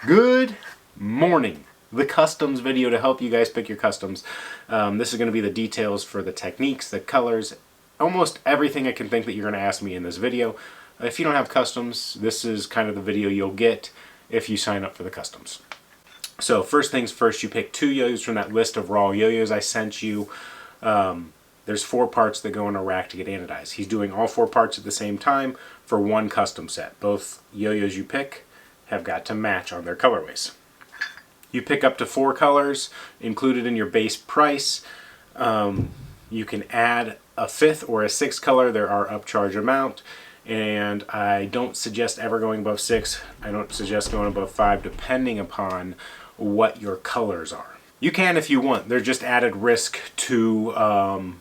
Good morning. The customs video to help you guys pick your customs. This is going to be the details for the techniques, the colors, almost everything I can think that you're going to ask me in this video. If you don't have customs, this is kind of the video you'll get if you sign up for the customs. So first things first, you pick 2 yo-yos from that list of raw yo-yos I sent you. There's 4 parts that go in a rack to get anodized. He's doing all 4 parts at the same time for one custom set. Both yo-yos you pick have got to match on their colorways. You pick up to 4 colors included in your base price. You can add a 5th or a 6th color. There are upcharge amount, and I don't suggest ever going above 6. I don't suggest going above 5 depending upon what your colors are. You can if you want. There's just added risk to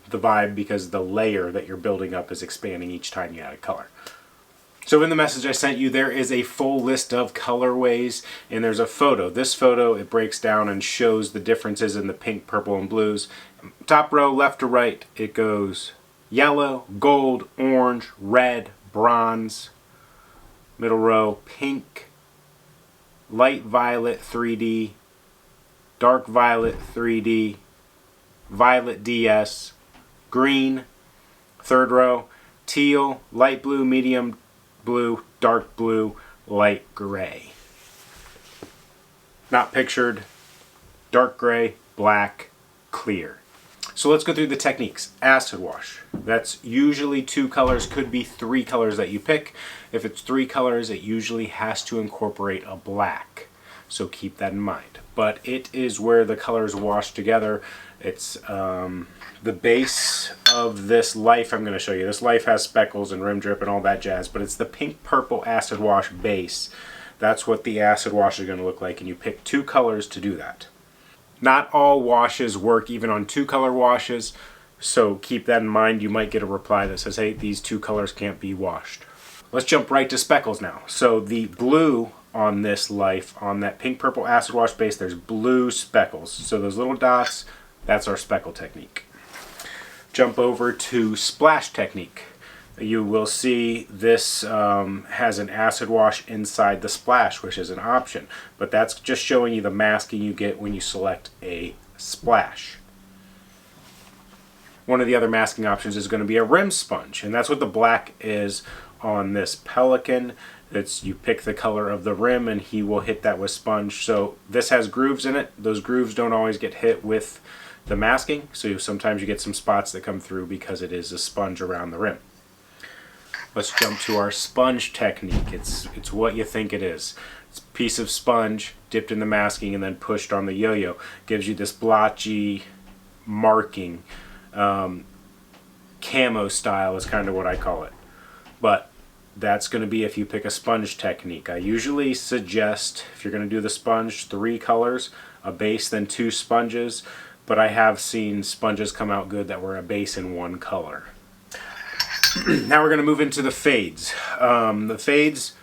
the vibe because the layer that you're building up is expanding each time you add a color. So in the message I sent you, there is a full list of colorways, and there's a photo. This photo, it breaks down and shows the differences in the pink, purple, and blues. Top row, left to right, it goes yellow, gold, orange, red, bronze. Middle row, pink, light violet 3D, dark violet 3D, violet DS, green. Third row, teal, light blue, medium blue, dark blue, light gray. Not pictured, dark gray, black, clear. So let's go through the techniques. Acid wash. That's usually 2 colors, could be 3 colors that you pick. If it's 3 colors, it usually has to incorporate a black. So keep that in mind. But it is where the colors wash together. It's the base of this Life I'm going to show you. This Life has speckles and rim drip and all that jazz, but it's the pink purple acid wash base. That's what the acid wash is going to look like, and you pick 2 colors to do that. Not all washes work even on 2 color washes, so keep that in mind. You might get a reply that says, hey, these 2 colors can't be washed. Let's jump right to speckles now. So the blue on this Life, on that pink purple acid wash base, there's blue speckles. So those little dots, that's our speckle technique. Jump over to splash technique. You will see this has an acid wash inside the splash, which is an option, but that's just showing you the masking you get when you select a splash. One of the other masking options is going to be a rim sponge, and that's what the black is on this Pelican. It's, you pick the color of the rim and he will hit that with sponge. So this has grooves in it. Those grooves don't always get hit with the masking, so sometimes you get some spots that come through because it is a sponge around the rim. Let's jump to our sponge technique. It's what you think it is. It's a piece of sponge dipped in the masking and then pushed on the yo-yo. Gives you this blotchy marking. Camo style is kind of what I call it. But that's going to be if you pick a sponge technique. I usually suggest, if you're going to do the sponge, 3 colors, a base, then 2 sponges. But I have seen sponges come out good that were a base in 1 color. Now we're going to move into the fades. The fades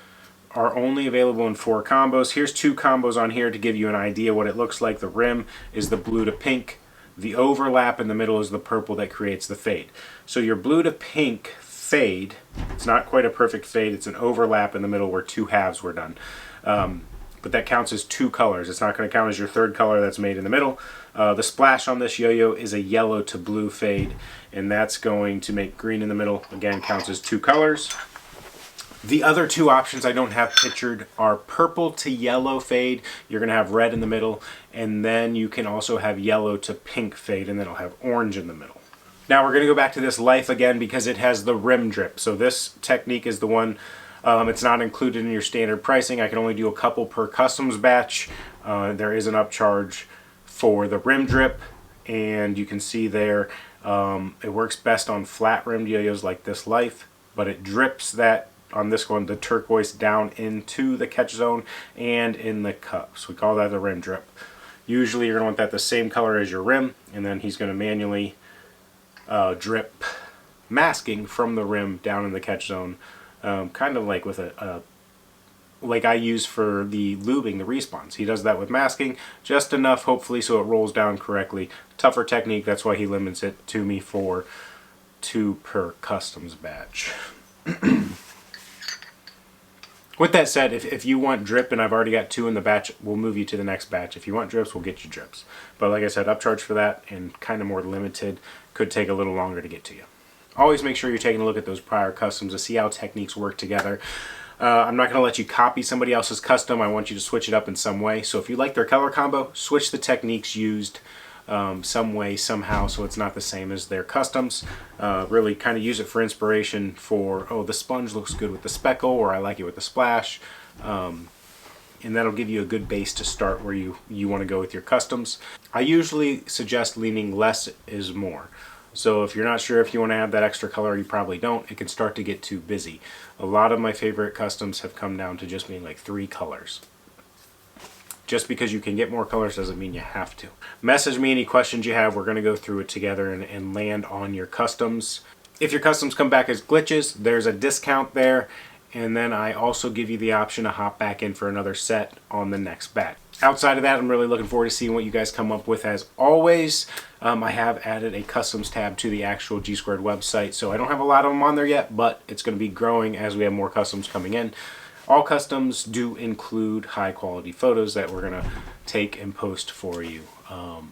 are only available in 4 combos. Here's 2 combos on here to give you an idea what it looks like. The rim is the blue to pink. The overlap in the middle is the purple that creates the fade. So your blue to pink fade, it's not quite a perfect fade, it's an overlap in the middle where 2 halves were done. But that counts as 2 colors. It's not going to count as your 3rd color that's made in the middle. The splash on this yo-yo is a yellow to blue fade, and that's going to make green in the middle. Again, counts as 2 colors. The other 2 options I don't have pictured are purple to yellow fade. You're going to have red in the middle, and then you can also have yellow to pink fade, and then it'll have orange in the middle. Now we're going to go back to this Life again because it has the rim drip. So this technique is the one. It's not included in your standard pricing. I can only do a couple per customs batch. There is an upcharge for the rim drip, and you can see there it works best on flat rimmed yo-yos like this Life, but it drips that on this one, the turquoise, down into the catch zone and in the cup. So we call that the rim drip. Usually you're going to want that the same color as your rim, and then he's going to manually drip masking from the rim down in the catch zone. Kind of like with like I use for the lubing, the respawns. He does that with masking, just enough hopefully so it rolls down correctly. Tougher technique, that's why he limits it to me for 2 per customs batch. With that said, if you want drip and I've already got 2 in the batch, we'll move you to the next batch. If you want drips, we'll get you drips. But like I said, upcharge for that and kind of more limited. Could take a little longer to get to you. Always make sure you're taking a look at those prior customs to see how techniques work together. I'm not going to let you copy somebody else's custom. I want you to switch it up in some way. So if you like their color combo, switch the techniques used some way, somehow, so it's not the same as their customs. Really kind of use it for inspiration for, oh, the sponge looks good with the speckle, or I like it with the splash. And that'll give you a good base to start where you want to go with your customs. I usually suggest leaning less is more. So if you're not sure if you want to add that extra color, you probably don't. It can start to get too busy. A lot of my favorite customs have come down to just being like 3 colors. Just because you can get more colors doesn't mean you have to. Message me any questions you have. We're going to go through it together and land on your customs. If your customs come back as glitches, there's a discount there. And then I also give you the option to hop back in for another set on the next batch. Outside of that, I'm really looking forward to seeing what you guys come up with. As always, I have added a customs tab to the actual G Squared website, so I don't have a lot of them on there yet, but it's going to be growing as we have more customs coming in. All customs do include high quality photos that we're going to take and post for you.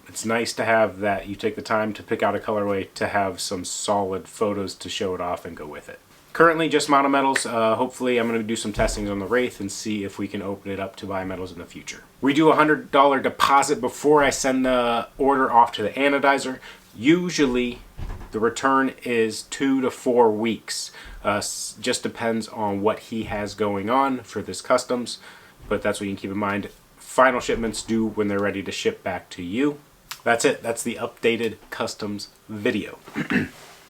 It's nice to have that you take the time to pick out a colorway to have some solid photos to show it off and go with it. Currently just monometals. Hopefully I'm going to do some testings on the Wraith and see if we can open it up to bimetals in the future. We do a $100 deposit before I send the order off to the anodizer. Usually the return is 2 to 4 weeks. Just depends on what he has going on for this customs, but that's what you can keep in mind. Final shipments due when they're ready to ship back to you. That's it. That's the updated customs video.